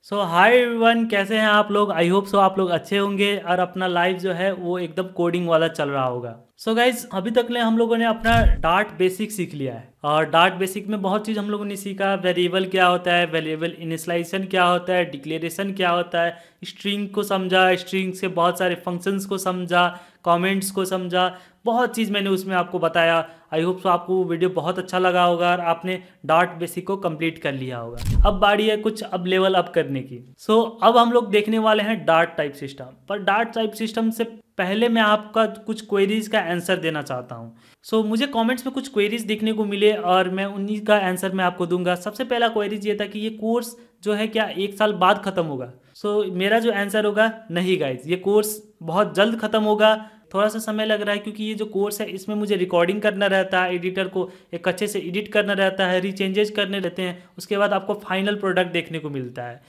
Hi everyone, कैसे हैं आप लोग। आई होप सो आप लोग अच्छे होंगे और अपना लाइफ जो है वो एकदम कोडिंग वाला चल रहा होगा। गाइज, अभी तक ले हम लोगों ने अपना डार्ट बेसिक सीख लिया है और डार्ट बेसिक में बहुत चीज़ हम लोगों ने सीखा। वेरिएबल क्या होता है, वेरिएबल इनिशियलाइजेशन क्या होता है, डिक्लेरेशन क्या होता है, स्ट्रिंग को समझा, स्ट्रिंग से बहुत सारे फंक्शंस को समझा, कमेंट्स को समझा। बहुत चीज़ मैंने उसमें आपको बताया। आई होप सो आपको वो वीडियो बहुत अच्छा लगा होगा और आपने डार्ट बेसिक को कंप्लीट कर लिया होगा। अब बारी है कुछ अब लेवल अप करने की। अब हम लोग देखने वाले हैं डार्ट टाइप सिस्टम। पर डार्ट टाइप सिस्टम से पहले मैं आपका कुछ क्वेरीज का आंसर देना चाहता हूँ। मुझे कमेंट्स में कुछ क्वेरीज देखने को मिले और मैं उन्हीं का आंसर मैं आपको दूंगा। सबसे पहला क्वेरीज ये था कि ये कोर्स जो है क्या 1 साल बाद खत्म होगा। मेरा जो आंसर होगा, नहीं गाइज, ये कोर्स बहुत जल्द खत्म होगा। थोड़ा सा समय लग रहा है क्योंकि ये जो कोर्स है इसमें मुझे रिकॉर्डिंग करना रहता है, एडिटर को एक अच्छे से एडिट करना रहता है, रीचेंजेस करने रहते हैं, उसके बाद आपको फाइनल प्रोडक्ट देखने को मिलता है।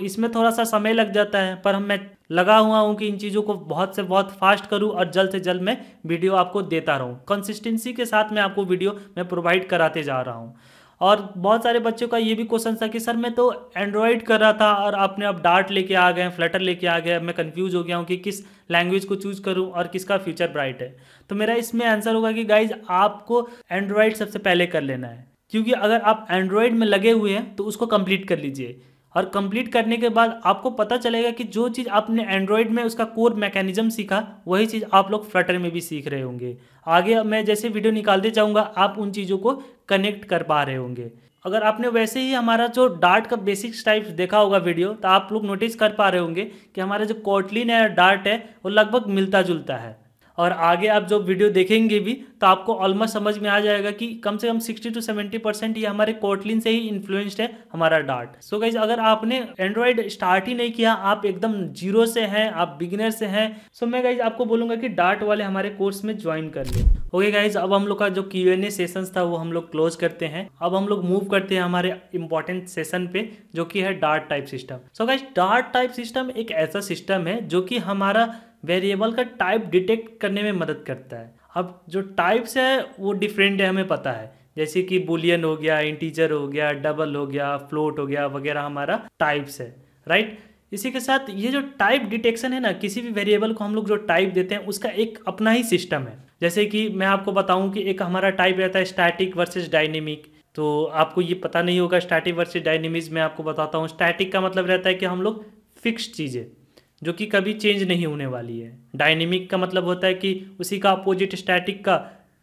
इसमें थोड़ा सा समय लग जाता है, पर मैं लगा हुआ हूँ कि इन चीज़ों को बहुत से बहुत फास्ट करूँ और जल्द से जल्द मैं वीडियो आपको देता रहूँ। कंसिस्टेंसी के साथ मैं आपको वीडियो मैं प्रोवाइड कराते जा रहा हूँ। और बहुत सारे बच्चों का ये भी क्वेश्चन था कि सर मैं तो एंड्रॉयड कर रहा था और आपने अब डार्ट लेके आ गए, फ्लटर लेके आ गए, मैं कंफ्यूज हो गया हूँ कि किस लैंग्वेज को चूज करूँ और किसका फ्यूचर ब्राइट है। तो मेरा इसमें आंसर होगा कि गाइज, आपको एंड्रॉयड सबसे पहले कर लेना है, क्योंकि अगर आप एंड्रॉयड में लगे हुए हैं तो उसको कंप्लीट कर लीजिए। और कंप्लीट करने के बाद आपको पता चलेगा कि जो चीज़ आपने एंड्रॉयड में उसका कोर मैकेनिज्म सीखा, वही चीज़ आप लोग फ्लटर में भी सीख रहे होंगे। आगे अब मैं जैसे वीडियो निकालते जाऊंगा आप उन चीज़ों को कनेक्ट कर पा रहे होंगे। अगर आपने वैसे ही हमारा जो डार्ट का बेसिक्स टाइप्स देखा होगा वीडियो, तो आप लोग नोटिस कर पा रहे होंगे कि हमारा जो कोटलिन है, डार्ट है, वो लगभग मिलता जुलता है। और आगे आप जो वीडियो देखेंगे भी तो आपको ऑलमोस्ट समझ में आ जाएगा कि कम से कम 60 to 70% ये हमारे कोटलिन से ही इन्फ्लुएंस्ड है हमारा डार्ट। गाइज, अगर आपने एंड्रॉयड स्टार्ट ही नहीं किया, आप एकदम जीरो से हैं, आप बिगिनर से हैं, मैं गाइज आपको बोलूंगा कि डार्ट वाले हमारे कोर्स में ज्वाइन कर ले। ओके गाइज, अब हम लोग का जो Q&A सेशंस था वो हम लोग क्लोज करते हैं। अब हम लोग मूव करते हैं हमारे इंपॉर्टेंट सेशन पे, जो कि है dart type system. Guys, dart type system एक ऐसा सिस्टम है जो कि हमारा वेरिएबल का टाइप डिटेक्ट करने में मदद करता है। अब जो टाइप्स है वो डिफरेंट है, हमें पता है, जैसे कि बुलियन हो गया, इंटीजर हो गया, डबल हो गया, फ्लोट हो गया वगैरह, हमारा टाइप्स है, राइट। इसी के साथ ये जो टाइप डिटेक्शन है ना, किसी भी वेरिएबल को हम लोग जो टाइप देते हैं उसका एक अपना ही सिस्टम है। जैसे कि मैं आपको बताऊं कि एक हमारा टाइप रहता है स्टैटिक वर्सेस डायनेमिक। तो आपको ये पता नहीं होगा स्टैटिक वर्सेस डायनेमिक, मैं आपको बताता हूँ। स्टैटिक का मतलब रहता है कि हम लोग फिक्स्ड चीज़ें जो कि कभी चेंज नहीं होने वाली है। डायनेमिक का मतलब होता है कि उसी का अपोजिट स्टैटिक का,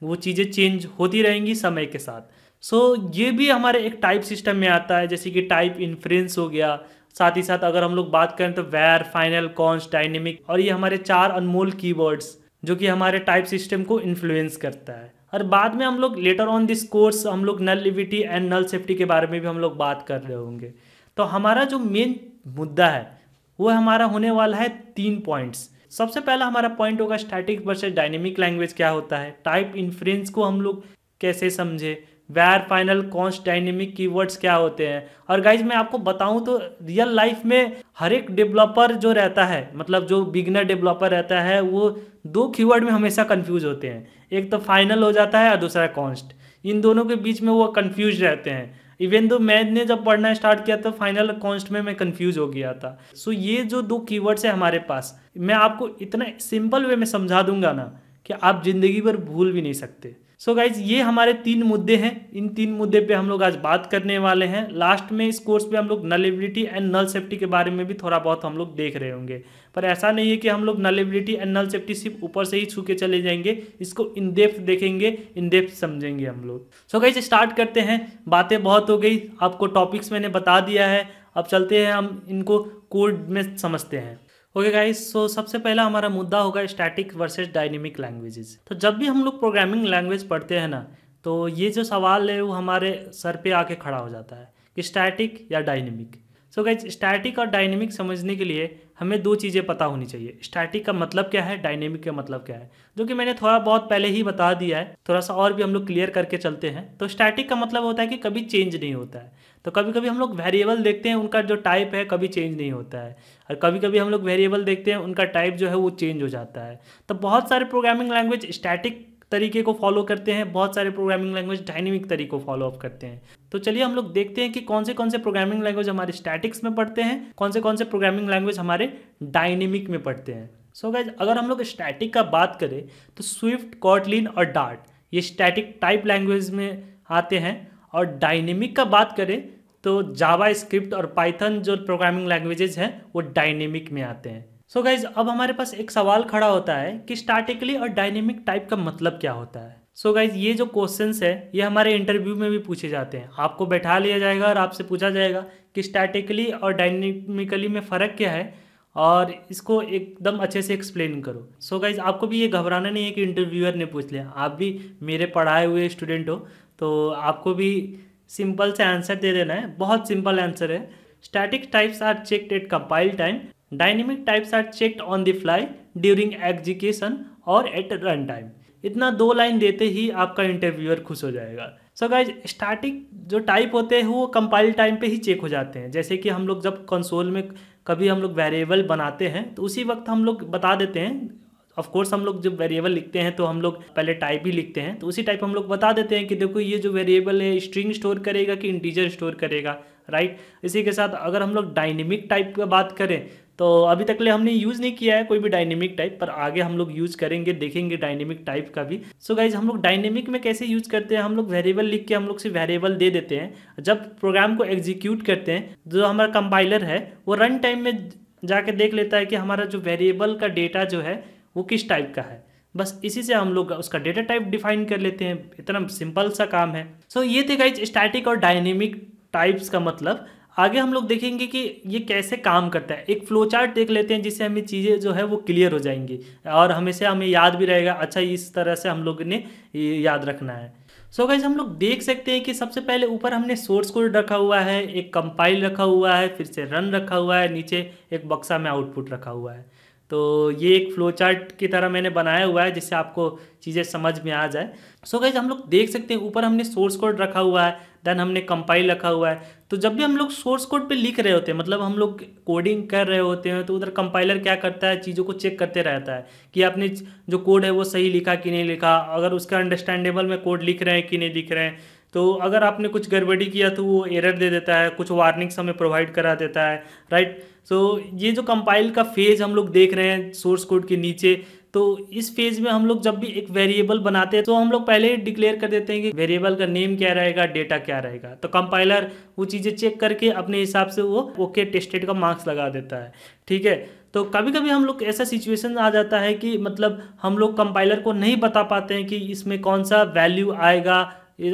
वो चीज़ें चेंज होती रहेंगी समय के साथ। ये भी हमारे एक टाइप सिस्टम में आता है, जैसे कि टाइप इन्फ्रेंस हो गया। साथ ही साथ अगर हम लोग बात करें तो वैर, फाइनल, कॉन्स्ट, डायनेमिक, और ये हमारे 4 अनमोल कीवर्ड्स जो कि हमारे टाइप सिस्टम को इन्फ्लुएंस करता है। और बाद में हम लोग लेटर ऑन दिस कोर्स हम लोग नलिविटी एंड नल सेफ्टी के बारे में भी हम लोग बात कर रहे होंगे। तो हमारा जो मेन मुद्दा है वो हमारा होने वाला है 3 पॉइंट्स। सबसे पहला हमारा पॉइंट होगा स्टैटिक वर्सेस डायनेमिक लैंग्वेज क्या होता है, टाइप इन्फ्रेंस को हम लोग कैसे समझे, वैर, फाइनल, कॉन्स्ट, डायनेमिक कीवर्ड्स क्या होते हैं। और गाइज, मैं आपको बताऊं तो रियल लाइफ में हर एक डेवलपर जो रहता है, मतलब जो बिगनर डेवलपर रहता है, वो 2 कीवर्ड में हमेशा कंफ्यूज होते हैं। एक तो फाइनल हो जाता है और दूसरा कॉन्स्ट। इन दोनों के बीच में वो कंफ्यूज रहते हैं। इवन दो मैंने जब पढ़ना स्टार्ट किया तो फाइनल कॉन्स्ट में मैं कंफ्यूज हो गया था। ये जो 2 कीवर्ड्स है हमारे पास, मैं आपको इतना सिंपल वे में समझा दूंगा ना कि आप जिंदगी भर भूल भी नहीं सकते। गाइज, ये हमारे 3 मुद्दे हैं। इन 3 मुद्दे पे हम लोग आज बात करने वाले हैं। लास्ट में इस कोर्स पे हम लोग नलिबिलिटी एंड नल सेफ्टी के बारे में भी थोड़ा बहुत हम लोग देख रहे होंगे। पर ऐसा नहीं है कि हम लोग नलिबिलिटी एंड नल सेफ्टी सिर्फ ऊपर से ही छू के चले जाएंगे, इसको इन डेप्थ देखेंगे, इन डेप्थ समझेंगे हम लोग। गाइज, स्टार्ट करते हैं। बातें बहुत हो गई, आपको टॉपिक्स मैंने बता दिया है, अब चलते हैं हम इनको कोड में समझते हैं। ओके गाइस, सबसे पहला हमारा मुद्दा होगा स्टैटिक वर्सेस डायनेमिक लैंग्वेजेस। तो जब भी हम लोग प्रोग्रामिंग लैंग्वेज पढ़ते हैं ना, तो ये जो सवाल है वो हमारे सर पे आके खड़ा हो जाता है कि स्टैटिक या डायनेमिक। गाइस, स्टैटिक और डायनेमिक समझने के लिए हमें 2 चीज़ें पता होनी चाहिए। स्टैटिक का मतलब क्या है, डायनेमिक का मतलब क्या है, जो कि मैंने थोड़ा बहुत पहले ही बता दिया है। थोड़ा सा और भी हम लोग क्लियर करके चलते हैं। तो स्टैटिक का मतलब होता है कि कभी चेंज नहीं होता है। तो कभी कभी हम लोग वेरिएबल देखते हैं, उनका जो टाइप है कभी चेंज नहीं होता है, और कभी कभी हम लोग वेरिएबल देखते हैं, उनका टाइप जो है वो चेंज हो जाता है। तो बहुत सारे प्रोग्रामिंग लैंग्वेज स्टैटिक तरीके को फॉलो करते हैं, बहुत सारे प्रोग्रामिंग लैंग्वेज डायनेमिक तरीके को फॉलो अप करते हैं। तो चलिए हम लोग देखते हैं कि कौन से प्रोग्रामिंग लैंग्वेज हमारे स्टैटिक्स में पढ़ते हैं, कौन से प्रोग्रामिंग लैंग्वेज हमारे डायनेमिक में पढ़ते हैं। सो गाइज, अगर हम लोग स्टैटिक का बात करें तो स्विफ्ट, कॉटलिन और डार्ट ये स्टैटिक टाइप लैंग्वेज में आते हैं। और डायनेमिक का बात करें तो जावा स्क्रिप्ट और पाइथन जो प्रोग्रामिंग लैंग्वेजेस हैं वो डायनेमिक में आते हैं। सो गाइज, अब हमारे पास एक सवाल खड़ा होता है कि स्टैटिकली और डायनेमिक टाइप का मतलब क्या होता है। सो गाइज, ये जो क्वेश्चंस है ये हमारे इंटरव्यू में भी पूछे जाते हैं। आपको बैठा लिया जाएगा और आपसे पूछा जाएगा कि स्टैटिकली और डायनेमिकली में फ़र्क क्या है और इसको एकदम अच्छे से एक्सप्लेन करो। सो गाइज, आपको भी ये घबराना नहीं है कि इंटरव्यूअर ने पूछ लिया। आप भी मेरे पढ़ाए हुए स्टूडेंट हो तो आपको भी सिंपल से आंसर दे देना है। बहुत सिंपल आंसर है। Static types are checked at compile time, dynamic types are checked on the fly during execution और एट रन टाइम। इतना 2 लाइन देते ही आपका इंटरव्यूअर खुश हो जाएगा। सो गाइज, स्टैटिक जो टाइप होते हैं वो कंपाइल टाइम पे ही चेक हो जाते हैं। जैसे कि हम लोग जब कंसोल में कभी हम लोग वेरिएबल बनाते हैं तो उसी वक्त हम लोग बता देते हैं। ऑफ कोर्स हम लोग जब वेरिएबल लिखते हैं तो हम लोग पहले टाइप ही लिखते हैं, तो उसी टाइप हम लोग बता देते हैं कि देखो ये जो वेरिएबल है स्ट्रिंग स्टोर करेगा कि इंटीजर स्टोर करेगा, राइट। इसी के साथ अगर हम लोग डायनेमिक टाइप का बात करें तो अभी तक ले हमने यूज़ नहीं किया है कोई भी डायनेमिक टाइप, पर आगे हम लोग यूज़ करेंगे, देखेंगे डायनेमिक टाइप का भी। सो गाइज, हम लोग डायनेमिक में कैसे यूज़ करते हैं, हम लोग वेरिएबल लिख के हम लोग सिर्फ वेरिएबल दे देते हैं। जब प्रोग्राम को एग्जीक्यूट करते हैं जो हमारा कंपाइलर है वो रन टाइम में जाके देख लेता है कि हमारा जो वेरिएबल का डेटा जो है वो किस टाइप का है। बस इसी से हम लोग उसका डेटा टाइप डिफाइन कर लेते हैं। इतना सिंपल सा काम है। सो ये थे गाइज स्टैटिक और डायनेमिक टाइप्स का मतलब। आगे हम लोग देखेंगे कि ये कैसे काम करता है। एक फ्लो चार्ट देख लेते हैं जिससे हमें चीज़ें जो है वो क्लियर हो जाएंगी और हमेशा हमें याद भी रहेगा। अच्छा, इस तरह से हम लोग ने ये याद रखना है। सो गाइज, हम लोग देख सकते हैं कि सबसे पहले ऊपर हमने सोर्स कोड रखा हुआ है, एक कंपाइल रखा हुआ है, फिर से रन रखा हुआ है, नीचे एक बक्सा में आउटपुट रखा हुआ है। तो ये एक फ्लो चार्ट की तरह मैंने बनाया हुआ है जिससे आपको चीज़ें समझ में आ जाए। सो गाइज, हम लोग देख सकते हैं ऊपर हमने सोर्स कोड रखा हुआ है, देन हमने कंपाइल रखा हुआ है। तो जब भी हम लोग सोर्स कोड पे लिख रहे होते हैं, मतलब हम लोग कोडिंग कर रहे होते हैं, तो उधर कंपाइलर क्या करता है, चीज़ों को चेक करते रहता है कि आपने जो कोड है वो सही लिखा कि नहीं लिखा। अगर उसका अंडरस्टैंडेबल में कोड लिख रहे हैं कि नहीं लिख रहे हैं, तो अगर आपने कुछ गड़बड़ी किया तो वो एरर दे देता है, कुछ वार्निंग्स हमें प्रोवाइड करा देता है, राइट। सो ये जो कंपाइल का फेज हम लोग देख रहे हैं सोर्स कोड के नीचे, तो इस फेज में हम लोग जब भी एक वेरिएबल बनाते हैं तो हम लोग पहले ही डिक्लेयर कर देते हैं कि वेरिएबल का नेम क्या रहेगा, डेटा क्या रहेगा। तो कंपाइलर वो चीज़ें चेक करके अपने हिसाब से वो ओके टेस्टेड का मार्क्स लगा देता है, ठीक है। तो कभी कभी हम लोग ऐसा सिचुएशन आ जाता है कि मतलब हम लोग कंपाइलर को नहीं बता पाते हैं कि इसमें कौन सा वैल्यू आएगा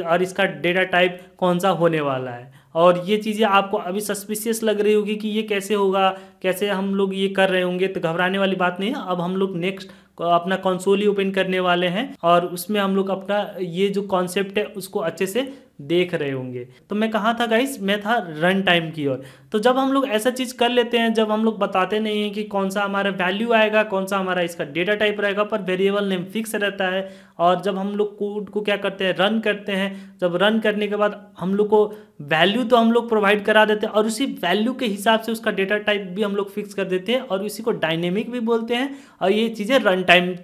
और इसका डेटा टाइप कौन सा होने वाला है। और ये चीज़ें आपको अभी सस्पिशियस लग रही होगी कि ये कैसे होगा, कैसे हम लोग ये कर रहे होंगे। तो घबराने वाली बात नहीं है। अब हम लोग नेक्स्ट अपना कंसोल ही ओपन करने वाले हैं और उसमें हम लोग अपना ये जो कॉन्सेप्ट है उसको अच्छे से देख रहे होंगे। तो मैं कहाँ था गाइस, मैं था रन टाइम की ओर। तो जब हम लोग ऐसा चीज़ कर लेते हैं, जब हम लोग बताते नहीं हैं कि कौन सा हमारा वैल्यू आएगा, कौन सा हमारा इसका डेटा टाइप रहेगा, पर वेरिएबल नेम फिक्स रहता है। और जब हम लोग कोड को क्या करते हैं, रन करते हैं, जब रन करने के बाद हम लोग को वैल्यू तो हम लोग प्रोवाइड करा देते हैं और उसी वैल्यू के हिसाब से उसका डेटा टाइप भी हम लोग फिक्स कर देते हैं और इसी को डायनेमिक भी बोलते हैं। और ये चीज़ें रन टाइम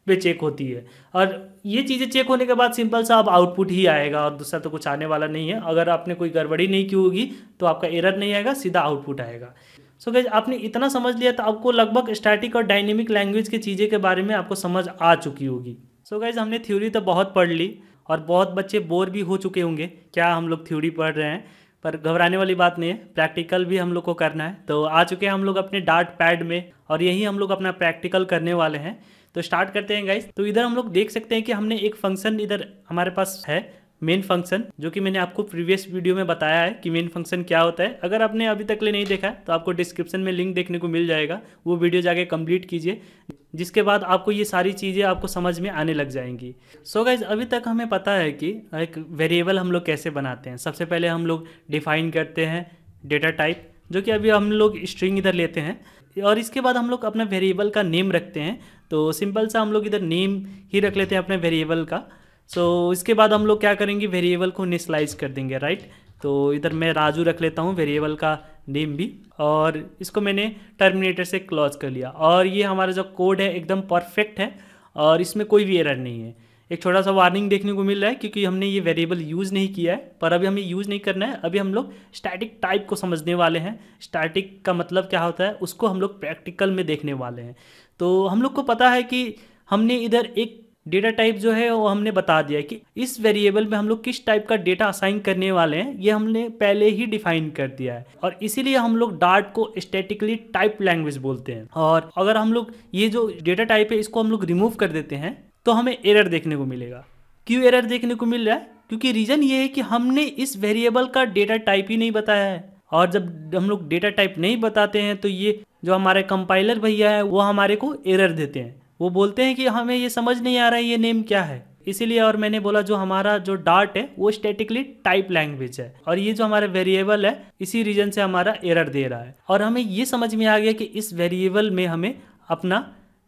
पे चेक होती है और ये चीज़ें चेक होने के बाद सिंपल सा अब आउटपुट ही आएगा और दूसरा तो कुछ आने वाला नहीं है। अगर आपने कोई गड़बड़ी नहीं की होगी तो आपका एरर नहीं आएगा, सीधा आउटपुट आएगा। सो गाइस, आपने इतना समझ लिया तो आपको लगभग स्टैटिक और डायनेमिक लैंग्वेज की चीज़ें के बारे में आपको समझ आ चुकी होगी। सो गाइस, हमने थ्योरी तो बहुत पढ़ ली और बहुत बच्चे बोर भी हो चुके होंगे क्या हम लोग थ्योरी पढ़ रहे हैं, पर घबराने वाली बात नहीं है। प्रैक्टिकल भी हम लोग को करना है। तो आ चुके हैं हम लोग अपने डार्ट पैड में और यही हम लोग अपना प्रैक्टिकल करने वाले हैं। तो स्टार्ट करते हैं गाइस। तो इधर हम लोग देख सकते हैं कि हमने एक फंक्शन इधर हमारे पास है, मेन फंक्शन, जो कि मैंने आपको प्रीवियस वीडियो में बताया है कि मेन फंक्शन क्या होता है। अगर आपने अभी तक ले नहीं देखा है तो आपको डिस्क्रिप्शन में लिंक देखने को मिल जाएगा, वो वीडियो जाके कंप्लीट कीजिए, जिसके बाद आपको ये सारी चीज़ें आपको समझ में आने लग जाएंगी। सो गाइज, अभी तक हमें पता है कि एक वेरिएबल हम लोग कैसे बनाते हैं। सबसे पहले हम लोग डिफाइन करते हैं डेटा टाइप, जो कि अभी हम लोग स्ट्रिंग इधर लेते हैं, और इसके बाद हम लोग अपना वेरिएबल का नेम रखते हैं। तो सिंपल सा हम लोग इधर नेम ही रख लेते हैं अपने वेरिएबल का। सो इसके बाद हम लोग क्या करेंगे, वेरिएबल को इनिशियलाइज कर देंगे, राइट। तो इधर मैं राजू रख लेता हूँ वेरिएबल का नेम भी, और इसको मैंने टर्मिनेटर से क्लोज कर लिया। और ये हमारा जो कोड है एकदम परफेक्ट है और इसमें कोई भी एरर नहीं है। एक छोटा सा वार्निंग देखने को मिल रहा है क्योंकि हमने ये वेरिएबल यूज़ नहीं किया है, पर अभी हमें यूज़ नहीं करना है। अभी हम लोग स्टैटिक टाइप को समझने वाले हैं, स्टैटिक का मतलब क्या होता है उसको हम लोग प्रैक्टिकल में देखने वाले हैं। तो हम लोग को पता है कि हमने इधर एक डेटा टाइप जो है वो हमने बता दिया है कि इस वेरिएबल में हम लोग किस टाइप का डेटा असाइन करने वाले हैं, ये हमने पहले ही डिफाइन कर दिया है और इसीलिए हम लोग डार्ट को स्टैटिकली टाइप लैंग्वेज बोलते हैं। और अगर हम लोग ये जो डेटा टाइप है इसको हम लोग रिमूव कर देते हैं तो हमें एरर देखने को मिलेगा। क्यों एरर देखने को मिल रहा है? क्योंकि रीज़न ये है कि हमने इस वेरिएबल का डेटा टाइप ही नहीं बताया है, और जब हम लोग डेटा टाइप नहीं बताते हैं तो ये जो हमारे कंपाइलर भैया है वो हमारे को एरर देते हैं। वो बोलते हैं कि हमें ये समझ नहीं आ रहा है ये नेम क्या है। इसीलिए और मैंने बोला जो हमारा जो डार्ट है वो स्टैटिकली टाइप लैंग्वेज है और ये जो हमारा वेरिएबल है इसी रीजन से हमारा एरर दे रहा है। और हमें ये समझ में आ गया कि इस वेरिएबल में हमें अपना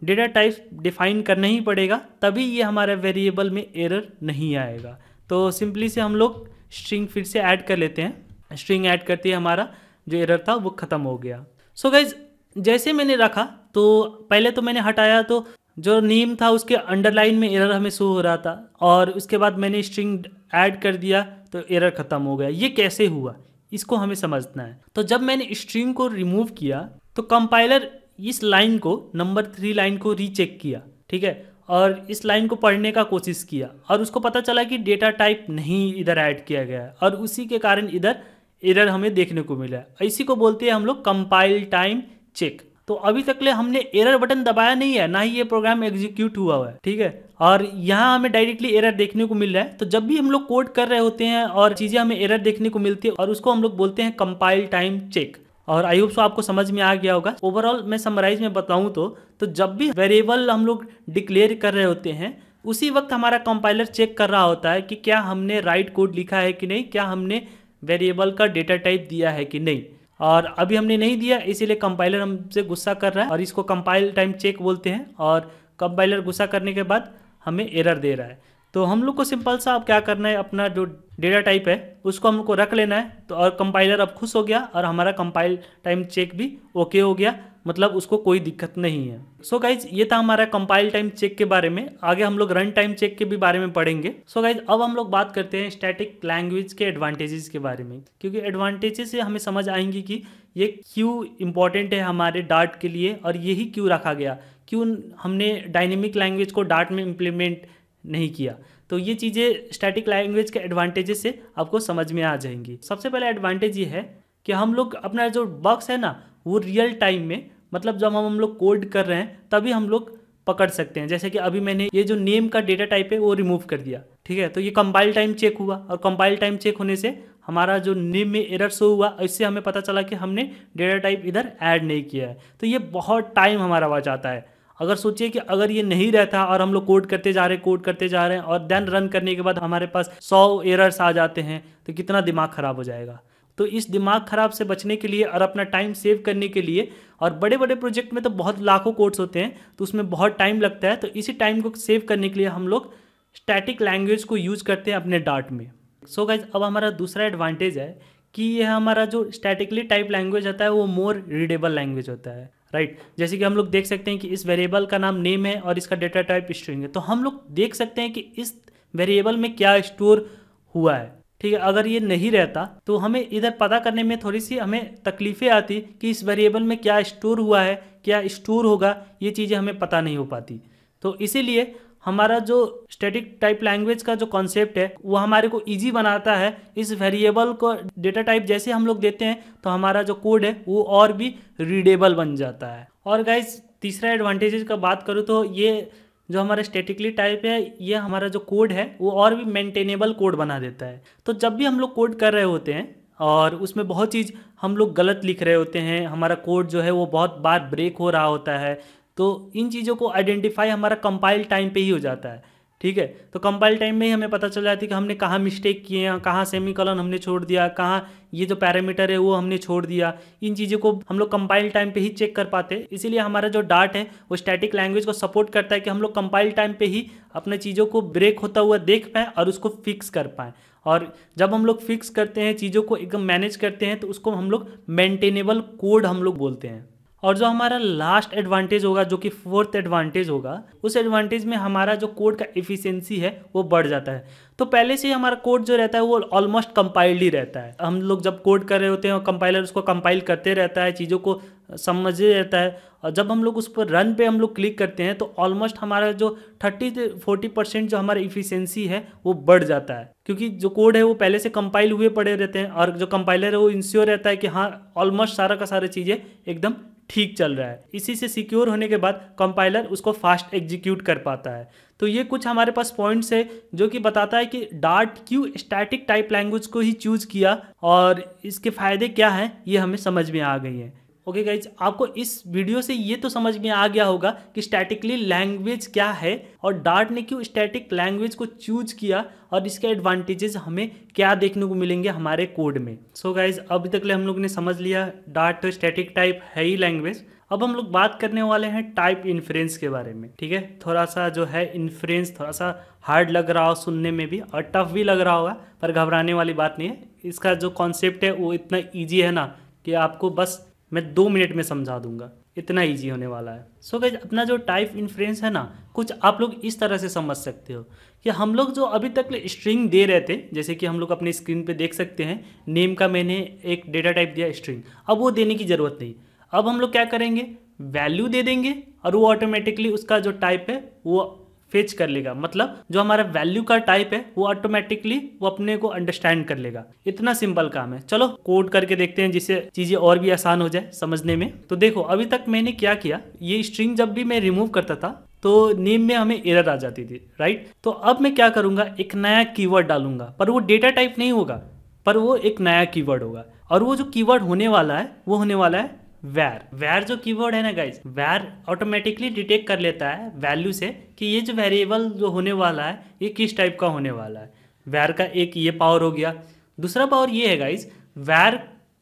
डेटा टाइप डिफाइन करना ही पड़ेगा, तभी ये हमारे वेरिएबल में एरर नहीं आएगा। तो सिंपली से हम लोग स्ट्रिंग फिर से ऐड कर लेते हैं। स्ट्रिंग ऐड करते ही हमारा जो एरर था वो ख़त्म हो गया। सो गाइज जैसे मैंने रखा तो पहले तो मैंने हटाया तो जो नेम था उसके अंडरलाइन में एरर हमें शो हो रहा था, और उसके बाद मैंने स्ट्रिंग ऐड कर दिया तो एरर ख़त्म हो गया। ये कैसे हुआ इसको हमें समझना है। तो जब मैंने स्ट्रिंग को रिमूव किया तो कंपाइलर इस लाइन को नंबर 3 लाइन को रीचेक किया, ठीक है, और इस लाइन को पढ़ने का कोशिश किया और उसको पता चला कि डेटा टाइप नहीं इधर ऐड किया गया है और उसी के कारण इधर एरर हमें देखने को मिला है। इसी को बोलते हैं हम लोग कंपाइल टाइम चेक। तो अभी तक ले हमने एरर बटन दबाया नहीं है, ना ही ये प्रोग्राम एग्जीक्यूट हुआ है, ठीक है, और यहाँ हमें डायरेक्टली एरर देखने को मिल रहा है। तो जब भी हम लोग कोड कर रहे होते हैं और चीज़ें हमें एरर देखने को मिलती है और उसको हम लोग बोलते हैं कंपाइल टाइम चेक। और आई होप सो आपको समझ में आ गया होगा। ओवरऑल मैं समराइज में बताऊं तो जब भी वेरिएबल हम लोग डिक्लेयर कर रहे होते हैं उसी वक्त हमारा कंपाइलर चेक कर रहा होता है कि क्या हमने राइट कोड लिखा है कि नहीं, क्या हमने वेरिएबल का डेटा टाइप दिया है कि नहीं। और अभी हमने नहीं दिया इसीलिए कंपाइलर हमसे गुस्सा कर रहा है और इसको कंपाइल टाइम चेक बोलते हैं। और कंपाइलर गुस्सा करने के बाद हमें एरर दे रहा है। तो हम लोग को सिंपल सा अब क्या करना है, अपना जो डेटा टाइप है उसको हम लोग को रख लेना है। तो और कंपाइलर अब खुश हो गया और हमारा कंपाइल टाइम चेक भी ओके हो गया, मतलब उसको कोई दिक्कत नहीं है। सो गाइज ये था हमारा कंपाइल टाइम चेक के बारे में। आगे हम लोग रन टाइम चेक के भी बारे में पढ़ेंगे। सो गाइज अब हम लोग बात करते हैं स्टैटिक लैंग्वेज के एडवांटेजेस के बारे में, क्योंकि एडवांटेजेस से हमें समझ आएंगी कि ये क्यों इंपॉर्टेंट है हमारे डार्ट के लिए और यही क्यों रखा गया, क्यों हमने डायनेमिक लैंग्वेज को डार्ट में इम्प्लीमेंट नहीं किया। तो ये चीज़ें स्टैटिक लैंग्वेज के एडवांटेजेस से आपको समझ में आ जाएंगी। सबसे पहला एडवांटेज ये है कि हम लोग अपना जो बग्स है ना वो रियल टाइम में, मतलब जब हम लोग कोड कर रहे हैं तभी हम लोग पकड़ सकते हैं। जैसे कि अभी मैंने ये जो नेम का डेटा टाइप है वो रिमूव कर दिया, ठीक है, तो ये कंपाइल टाइम चेक हुआ और कंपाइल टाइम चेक होने से हमारा जो नेम में एरर शो हुआ, इससे हमें पता चला कि हमने डेटा टाइप इधर ऐड नहीं किया है। तो ये बहुत टाइम हमारा बचाता है। अगर सोचिए कि अगर ये नहीं रहता और हम लोग कोड करते जा रहे हैं और देन रन करने के बाद हमारे पास 100 एरर्स आ जाते हैं तो कितना दिमाग ख़राब हो जाएगा। तो इस दिमाग ख़राब से बचने के लिए और अपना टाइम सेव करने के लिए, और बड़े बड़े प्रोजेक्ट में तो बहुत लाखों कोड्स होते हैं तो उसमें बहुत टाइम लगता है, तो इसी टाइम को सेव करने के लिए हम लोग स्टैटिक लैंग्वेज को यूज़ करते हैं अपने डार्ट में। सो गाइज अब हमारा दूसरा एडवांटेज है कि यह हमारा जो स्टैटिकली टाइप लैंग्वेज होता है वो मोर रीडेबल लैंग्वेज होता है, राइट। जैसे कि हम लोग देख सकते हैं कि इस वेरिएबल का नाम नेम है और इसका डेटा टाइप स्ट्रिंग है, तो हम लोग देख सकते हैं कि इस वेरिएबल में क्या स्टोर हुआ है, ठीक है। अगर ये नहीं रहता तो हमें इधर पता करने में थोड़ी सी हमें तकलीफें आती कि इस वेरिएबल में क्या स्टोर हुआ है, क्या स्टोर होगा, ये चीज़ें हमें पता नहीं हो पाती। तो इसीलिए हमारा जो स्टैटिक टाइप लैंग्वेज का जो कॉन्सेप्ट है वो हमारे को इजी बनाता है। इस वेरिएबल को डेटा टाइप जैसे हम लोग देते हैं तो हमारा जो कोड है वो और भी रीडेबल बन जाता है। और गाइज तीसरा एडवांटेजेस का बात करूँ तो ये जो हमारा स्टैटिकली टाइप है ये हमारा जो कोड है वो और भी मेंटेनेबल कोड बना देता है। तो जब भी हम लोग कोड कर रहे होते हैं और उसमें बहुत चीज़ हम लोग गलत लिख रहे होते हैं, हमारा कोड जो है वो बहुत बार ब्रेक हो रहा होता है, तो इन चीज़ों को आइडेंटिफाई हमारा कंपाइल टाइम पे ही हो जाता है, ठीक है। तो कंपाइल टाइम में ही हमें पता चल जाती है कि हमने कहाँ मिस्टेक किए हैं, कहाँ सेमीकोलन हमने छोड़ दिया, कहाँ ये जो पैरामीटर है वो हमने छोड़ दिया। इन चीज़ों को हम लोग कंपाइल टाइम पे ही चेक कर पाते हैं। इसीलिए हमारा जो डार्ट है वो स्टैटिक लैंग्वेज को सपोर्ट करता है कि हम लोग कंपाइल टाइम पे ही अपने चीज़ों को ब्रेक होता हुआ देख पाएँ और उसको फिक्स कर पाएँ। और जब हम लोग फिक्स करते हैं, चीज़ों को एकदम मैनेज करते हैं, तो उसको हम लोग मेंटेनेबल कोड हम लोग बोलते हैं। और जो हमारा लास्ट एडवांटेज होगा, जो कि फोर्थ एडवांटेज होगा, उस एडवांटेज में हमारा जो कोड का एफिशिएंसी है वो बढ़ जाता है। तो पहले से ही हमारा कोड जो रहता है वो ऑलमोस्ट कंपाइल्ड ही रहता है। हम लोग जब कोड कर रहे होते हैं और कंपाइलर उसको कंपाइल करते रहता है, चीज़ों को समझे रहता है, और जब हम लोग उस पर रन पे हम लोग क्लिक करते हैं तो ऑलमोस्ट हमारा जो 30 से 40% जो हमारा इफिशियंसी है वो बढ़ जाता है, क्योंकि जो कोड है वो पहले से कंपाइल हुए पड़े रहते हैं और जो कंपाइलर है वो इंश्योर रहता है कि हाँ ऑलमोस्ट सारा का सारा चीज़ें एकदम ठीक चल रहा है। इसी से सिक्योर होने के बाद कंपाइलर उसको फास्ट एग्जीक्यूट कर पाता है। तो ये कुछ हमारे पास पॉइंट्स है जो कि बताता है कि डार्ट क्यों स्टैटिक टाइप लैंग्वेज को ही चूज किया और इसके फायदे क्या हैं, ये हमें समझ में आ गई है। ओके गाइज, आपको इस वीडियो से ये तो समझ में आ गया होगा कि स्टैटिकली लैंग्वेज क्या है और डार्ट ने क्यों स्टैटिक लैंग्वेज को चूज किया और इसके एडवांटेजेस हमें क्या देखने को मिलेंगे हमारे कोड में। सो गाइज, अभी तक ले हम लोग ने समझ लिया डार्ट तो स्टैटिक टाइप है ही लैंग्वेज। अब हम लोग बात करने वाले हैं टाइप इन्फ्रेंस के बारे में। ठीक है, थोड़ा सा जो है इन्फ्रेंस थोड़ा सा हार्ड लग रहा हो सुनने में भी और टफ भी लग रहा होगा, पर घबराने वाली बात नहीं है। इसका जो कॉन्सेप्ट है वो इतना ईजी है ना कि आपको बस मैं 2 मिनट में समझा दूंगा, इतना इजी होने वाला है। सो गाइस, अपना जो टाइप इन्फ्रेंस है ना, कुछ आप लोग इस तरह से समझ सकते हो कि हम लोग जो अभी तक स्ट्रिंग दे रहे थे, जैसे कि हम लोग अपनी स्क्रीन पे देख सकते हैं, नेम का मैंने एक डेटा टाइप दिया स्ट्रिंग, अब वो देने की ज़रूरत नहीं। अब हम लोग क्या करेंगे, वैल्यू दे देंगे और वो ऑटोमेटिकली उसका जो टाइप है वो फेच कर लेगा। मतलब जो हमारा वैल्यू का टाइप है वो ऑटोमेटिकली वो अपने को अंडरस्टैंड कर लेगा। इतना सिंपल काम है। चलो कोड करके देखते हैं जिससे चीज़ें और भी आसान हो जाए समझने में। तो देखो, अभी तक मैंने क्या किया, ये स्ट्रिंग जब भी मैं रिमूव करता था तो नेम में हमें एरर आ जाती थी, राइट। तो अब मैं क्या करूँगा, एक नया कीवर्ड डालूंगा, पर वो डेटा टाइप नहीं होगा, पर वो एक नया कीवर्ड होगा। और वो जो कीवर्ड होने वाला है वो होने वाला है वैर जो कीवर्ड है ना गाइज, वैर ऑटोमेटिकली डिटेक्ट कर लेता है वैल्यू से कि ये जो वेरिएबल जो होने वाला है ये किस टाइप का होने वाला है। वैर का एक ये पावर हो गया। दूसरा पावर ये है गाइज, वैर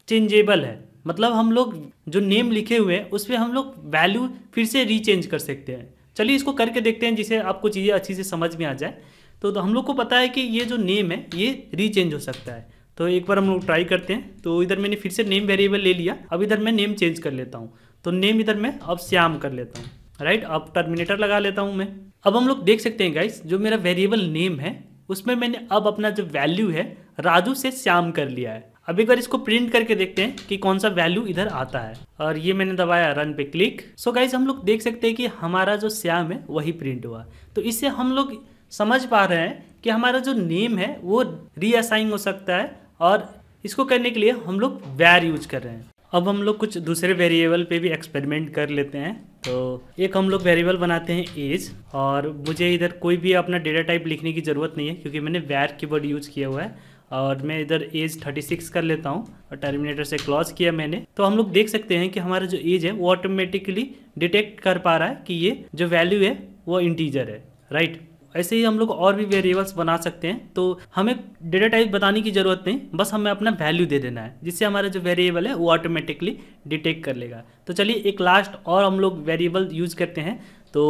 चेंजेबल है। मतलब हम लोग जो नेम लिखे हुए हैं उस पर हम लोग वैल्यू फिर से रीचेंज कर सकते हैं। चलिए इसको करके देखते हैं जिससे आपको चीज़ें अच्छी से समझ में आ जाए। तो हम लोग को पता है कि ये जो नेम है ये रीचेंज हो सकता है। तो एक बार हम लोग ट्राई करते हैं। तो इधर मैंने फिर से नेम वेरिएबल ले लिया, अब इधर मैं नेम चेंज कर लेता हूँ। तो नेम इधर मैं अब श्याम कर लेता हूँ, राइट। अब टर्मिनेटर लगा लेता हूँ मैं। अब हम लोग देख सकते हैं गाइस, जो मेरा वेरिएबल नेम है उसमें मैंने अब अपना जो वैल्यू है राजू से श्याम कर लिया है। अब एक बार इसको प्रिंट करके देखते हैं कि कौन सा वैल्यू इधर आता है। और ये मैंने दबाया रन पे क्लिक। सो गाइस, हम लोग देख सकते हैं कि हमारा जो श्याम है वही प्रिंट हुआ। तो इससे हम लोग समझ पा रहे हैं कि हमारा जो नेम है वो रीअसाइन हो सकता है, और इसको करने के लिए हम लोग वैर यूज कर रहे हैं। अब हम लोग कुछ दूसरे वेरिएबल पे भी एक्सपेरिमेंट कर लेते हैं। तो एक हम लोग वेरिएबल बनाते हैं एज, और मुझे इधर कोई भी अपना डेटा टाइप लिखने की ज़रूरत नहीं है क्योंकि मैंने वैर कीवर्ड यूज़ किया हुआ है। और मैं इधर एज 36 कर लेता हूँ और टर्मिनेटर से क्लोज किया मैंने। तो हम लोग देख सकते हैं कि हमारा जो एज है वो ऑटोमेटिकली डिटेक्ट कर पा रहा है कि ये जो वैल्यू है वो इंटीजर है, राइट। ऐसे ही हम लोग और भी वेरिएबल्स बना सकते हैं। तो हमें डेटा टाइप बताने की ज़रूरत नहीं, बस हमें अपना वैल्यू दे देना है जिससे हमारा जो वेरिएबल है वो ऑटोमेटिकली डिटेक्ट कर लेगा। तो चलिए एक लास्ट और हम लोग वेरिएबल यूज करते हैं। तो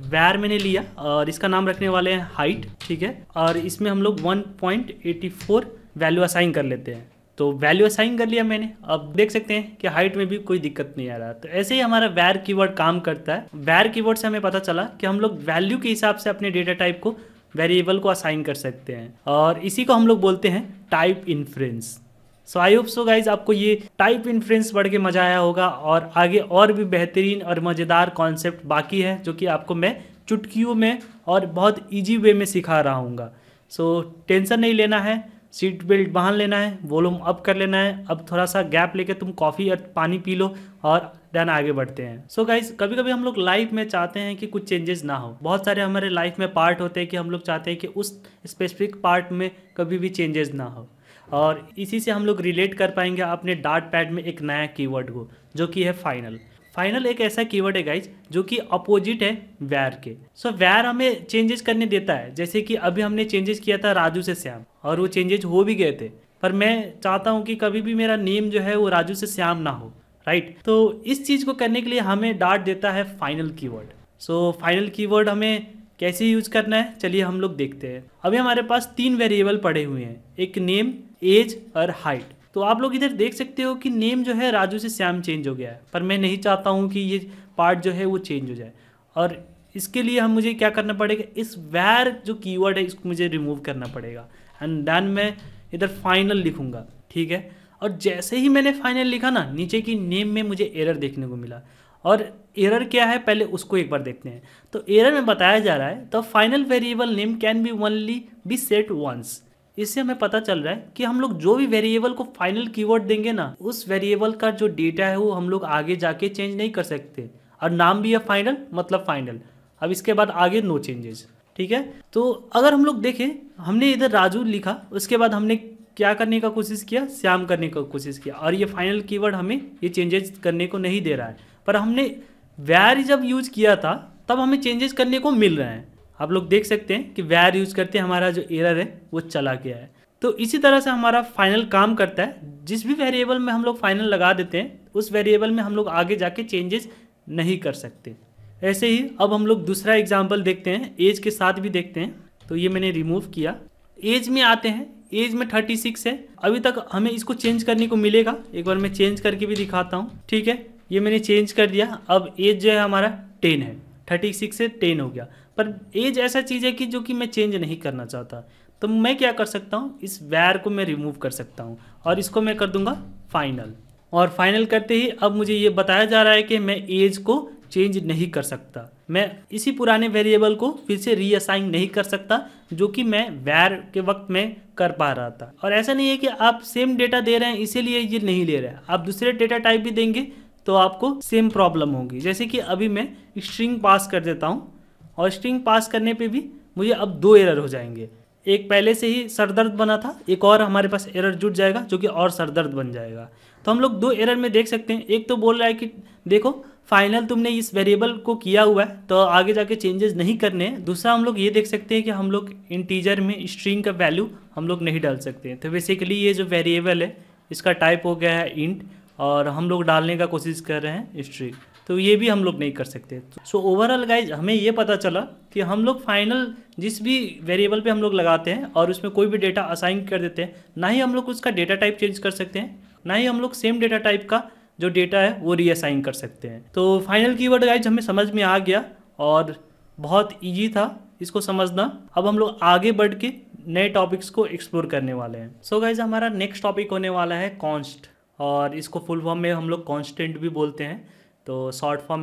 वैर मैंने लिया और इसका नाम रखने वाले हैं हाइट, ठीक है। और इसमें हम लोग 1.84 वैल्यू असाइन कर लेते हैं। तो वैल्यू असाइन कर लिया मैंने। अब देख सकते हैं कि हाइट में भी कोई दिक्कत नहीं आ रहा। तो ऐसे ही हमारा वैर कीवर्ड काम करता है। वैर कीवर्ड से हमें पता चला कि हम लोग वैल्यू के हिसाब से अपने डेटा टाइप को वेरिएबल को असाइन कर सकते हैं, और इसी को हम लोग बोलते हैं type inference. So I hope so guys आपको ये टाइप इन्फ्रेंस पढ़ के मजा आया होगा, और आगे और भी बेहतरीन और मज़ेदार कॉन्सेप्ट बाकी है जो कि आपको मैं चुटकियों में और बहुत ईजी वे में सिखा रहा हूँ। सो टेंशन नहीं लेना है, सीट बेल्ट बांध लेना है, वॉल्यूम अप कर लेना है। अब थोड़ा सा गैप लेके तुम कॉफ़ी और पानी पी लो और देन आगे बढ़ते हैं। सो गाइज, कभी कभी हम लोग लाइफ में चाहते हैं कि कुछ चेंजेस ना हो। बहुत सारे हमारे लाइफ में पार्ट होते हैं कि हम लोग चाहते हैं कि उस स्पेसिफिक पार्ट में कभी भी चेंजेस ना हो, और इसी से हम लोग रिलेट कर पाएंगे अपने डार्ट पैड में एक नया कीवर्ड को, जो कि है फाइनल। फाइनल एक ऐसा कीवर्ड है गाइज जो कि अपोजिट है वैर के। सो वैर हमें चेंजेस करने देता है, जैसे कि अभी हमने चेंजेस किया था राजू से श्याम और वो चेंजेस हो भी गए थे। पर मैं चाहता हूँ कि कभी भी मेरा नेम जो है वो राजू से श्याम ना हो, राइट। तो इस चीज़ को करने के लिए हमें डार्ट देता है final keyword. So final keyword हमें कैसे यूज करना है चलिए हम लोग देखते हैं। अभी हमारे पास 3 वेरिएबल पड़े हुए हैं, एक नेम, एज और हाइट। तो आप लोग इधर देख सकते हो कि नेम जो है राजू से श्याम चेंज हो गया है, पर मैं नहीं चाहता हूँ कि ये पार्ट जो है वो चेंज हो जाए। और इसके लिए हम मुझे क्या करना पड़ेगा, इस वैर जो कीवर्ड है इसको मुझे रिमूव करना पड़ेगा। एंड देन मैं इधर फाइनल लिखूंगा, ठीक है। और जैसे ही मैंने फाइनल लिखा ना, नीचे की नेम में मुझे एरर देखने को मिला। और एरर क्या है पहले उसको एक बार देखते हैं। तो एरर में बताया जा रहा है the final variable name can be only be set once. इससे हमें पता चल रहा है कि हम लोग जो भी वेरिएबल को फाइनल कीवर्ड देंगे ना, उस वेरिएबल का जो डेटा है वो हम लोग आगे जाके चेंज नहीं कर सकते। और नाम भी है फाइनल, मतलब फाइनल। अब इसके बाद आगे नो चेंजेस, ठीक है। तो अगर हम लोग देखें, हमने इधर राजू लिखा, उसके बाद हमने क्या करने का कोशिश किया, श्याम करने का कोशिश किया, और ये फाइनल कीवर्ड हमें ये चेंजेस करने को नहीं दे रहा है। पर हमने वैर जब यूज किया था तब हमें चेंजेस करने को मिल रहे हैं। आप लोग देख सकते हैं कि वैर यूज करते हमारा जो एरर है वो चला गया है। तो इसी तरह से हमारा फाइनल काम करता है। जिस भी वेरिएबल में हम लोग फाइनल लगा देते हैं, उस वेरिएबल में हम लोग आगे जाके चेंजेस नहीं कर सकते। ऐसे ही अब हम लोग दूसरा एग्जाम्पल देखते हैं, एज के साथ भी देखते हैं। तो ये मैंने रिमूव किया। एज में आते हैं, एज में 36 है। अभी तक हमें इसको चेंज करने को मिलेगा, एक बार मैं चेंज करके भी दिखाता हूँ, ठीक है। ये मैंने चेंज कर दिया। अब एज जो है हमारा 10 है, 36 से 10 हो गया। पर एज ऐसा चीज़ है कि जो कि मैं चेंज नहीं करना चाहता। तो मैं क्या कर सकता हूँ, इस वैर को मैं रिमूव कर सकता हूँ और इसको मैं कर दूंगा फाइनल। और फाइनल करते ही अब मुझे ये बताया जा रहा है कि मैं एज को चेंज नहीं कर सकता। मैं इसी पुराने वेरिएबल को फिर से रीअसाइन नहीं कर सकता, जो कि मैं वैर के वक्त में कर पा रहा था। और ऐसा नहीं है कि आप सेम डेटा दे रहे हैं इसीलिए ये नहीं ले रहे हैं, आप दूसरे डेटा टाइप भी देंगे तो आपको सेम प्रॉब्लम होगी। जैसे कि अभी मैं स्ट्रिंग पास कर देता हूँ, और स्ट्रिंग पास करने पे भी मुझे अब 2 एरर हो जाएंगे। एक पहले से ही सरदर्द बना था, एक और हमारे पास एरर जुड़ जाएगा जो कि और सरदर्द बन जाएगा। तो हम लोग 2 एरर में देख सकते हैं। एक तो बोल रहा है कि देखो फाइनल तुमने इस वेरिएबल को किया हुआ है तो आगे जाके चेंजेस नहीं करने हैं। दूसरा हम लोग ये देख सकते हैं कि हम लोग इंटीजर में स्ट्रिंग का वैल्यू हम लोग नहीं डाल सकते। तो बेसिकली ये जो वेरिएबल है इसका टाइप हो गया है इंट, और हम लोग डालने का कोशिश कर रहे हैं स्ट्रिंग, तो ये भी हम लोग नहीं कर सकते। सो ओवरऑल गाइज हमें ये पता चला कि हम लोग फाइनल जिस भी वेरिएबल पे हम लोग लगाते हैं और उसमें कोई भी डेटा असाइन कर देते हैं, ना ही हम लोग उसका डेटा टाइप चेंज कर सकते हैं, ना ही हम लोग सेम डेटा टाइप का जो डेटा है वो रीअसाइन कर सकते हैं। तो फाइनल कीवर्ड गाइज हमें समझ में आ गया और बहुत ईजी था इसको समझना। अब हम लोग आगे बढ़ के नए टॉपिक्स को एक्सप्लोर करने वाले हैं। सो गाइज हमारा नेक्स्ट टॉपिक होने वाला है कॉन्स्ट, और इसको फुल फॉर्म में हम लोग कॉन्स्टेंट भी बोलते हैं। तो शॉर्ट फॉर्म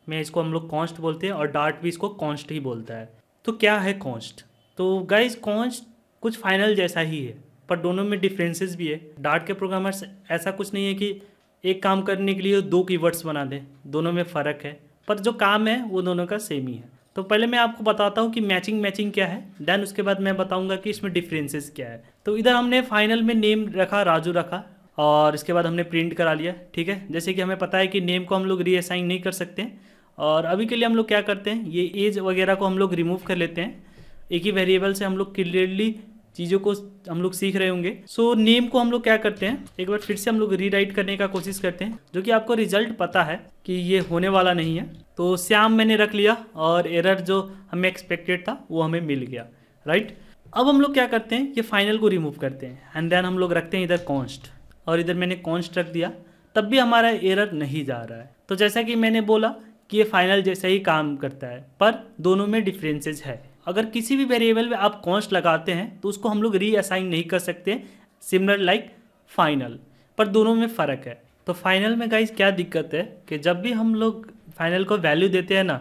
में इसको हम लोग कॉन्स्ट बोलते हैं, और डार्ट भी इसको कॉन्स्ट ही बोलता है। तो क्या है कॉन्स्ट? तो गाइज कॉन्स्ट कुछ फाइनल जैसा ही है, पर दोनों में डिफरेंसेस भी है। डार्ट के प्रोग्रामर्स ऐसा कुछ नहीं है कि एक काम करने के लिए 2 कीवर्ड्स बना दें, दोनों में फ़र्क है, पर जो काम है वो दोनों का सेम ही है। तो पहले मैं आपको बताता हूँ कि मैचिंग क्या है, देन उसके बाद मैं बताऊँगा कि इसमें डिफरेंसेस क्या है। तो इधर हमने फाइनल में नेम रखा, राजू रखा, और इसके बाद हमने प्रिंट करा लिया, ठीक है। जैसे कि हमें पता है कि नेम को हम लोग रीअसाइन नहीं कर सकते, और अभी के लिए हम लोग क्या करते हैं, ये एज वगैरह को हम लोग रिमूव कर लेते हैं। एक ही वेरिएबल से हम लोग क्लियरली चीज़ों को हम लोग सीख रहे होंगे। सो नेम को हम लोग क्या करते हैं, एक बार फिर से हम लोग रीराइट करने का कोशिश करते हैं, जो कि आपको रिजल्ट पता है कि ये होने वाला नहीं है। तो श्याम मैंने रख लिया, और एरर जो हमें एक्सपेक्टेड था वो हमें मिल गया, राइट। अब हम लोग क्या करते हैं, ये फाइनल को रिमूव करते हैं, एंड देन हम लोग रखते हैं इधर कॉन्स्ट, और इधर मैंने कॉन्स्ट रख दिया, तब भी हमारा एरर नहीं जा रहा है। तो जैसा कि मैंने बोला कि ये फाइनल जैसा ही काम करता है, पर दोनों में डिफरेंसेस है। अगर किसी भी वेरिएबल में आप कॉन्स्ट लगाते हैं तो उसको हम लोग रीअसाइन नहीं कर सकते, सिमिलर लाइक फाइनल, पर दोनों में फ़र्क है। तो फाइनल में गाइज क्या दिक्कत है कि जब भी हम लोग फाइनल को वैल्यू देते हैं ना,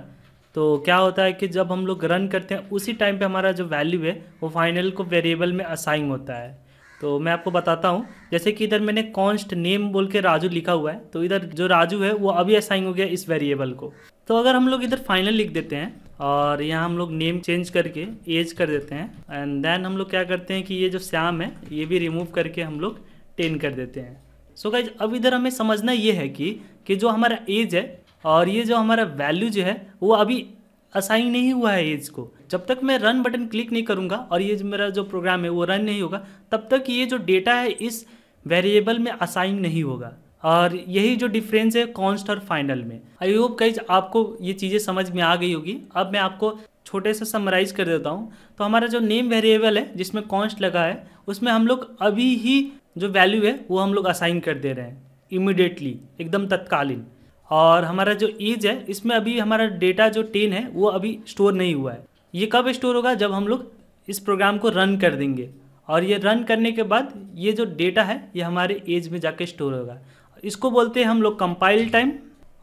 तो क्या होता है कि जब हम लोग रन करते हैं उसी टाइम पे हमारा जो वैल्यू है वो फाइनल को वेरिएबल में असाइन होता है। तो मैं आपको बताता हूँ, जैसे कि इधर मैंने कॉन्स्ट नेम बोल के राजू लिखा हुआ है, तो इधर जो राजू है वो अभी असाइन हो गया इस वेरिएबल को। तो अगर हम लोग इधर फाइनल लिख देते हैं और यहाँ हम लोग नेम चेंज करके एज कर देते हैं, एंड देन हम लोग क्या करते हैं कि ये जो श्याम है ये भी रिमूव करके हम लोग 10 कर देते हैं। सो गाइज अब इधर हमें समझना ये है कि जो हमारा एज है और ये जो हमारा वैल्यू जो है वो अभी असाइन नहीं हुआ है एज को। जब तक मैं रन बटन क्लिक नहीं करूँगा और ये मेरा जो प्रोग्राम है वो रन नहीं होगा, तब तक ये जो डेटा है इस वेरिएबल में असाइन नहीं होगा। और यही जो डिफरेंस है कॉन्स्ट और फाइनल में। आई होप गाइज आपको ये चीज़ें समझ में आ गई होगी। अब मैं आपको छोटे से समराइज कर देता हूँ। तो हमारा जो नेम वेरिएबल है जिसमें कॉन्स्ट लगा है, उसमें हम लोग अभी ही जो वैल्यू है वो हम लोग असाइन कर दे रहे हैं इमिडिएटली, एकदम तत्कालीन। और हमारा जो एज है इसमें अभी हमारा डेटा जो 10 है वो अभी स्टोर नहीं हुआ है। ये कब स्टोर होगा? जब हम लोग इस प्रोग्राम को रन कर देंगे, और ये रन करने के बाद ये जो डेटा है ये हमारे एज में जाके स्टोर होगा। इसको बोलते हैं हम लोग कंपाइल टाइम,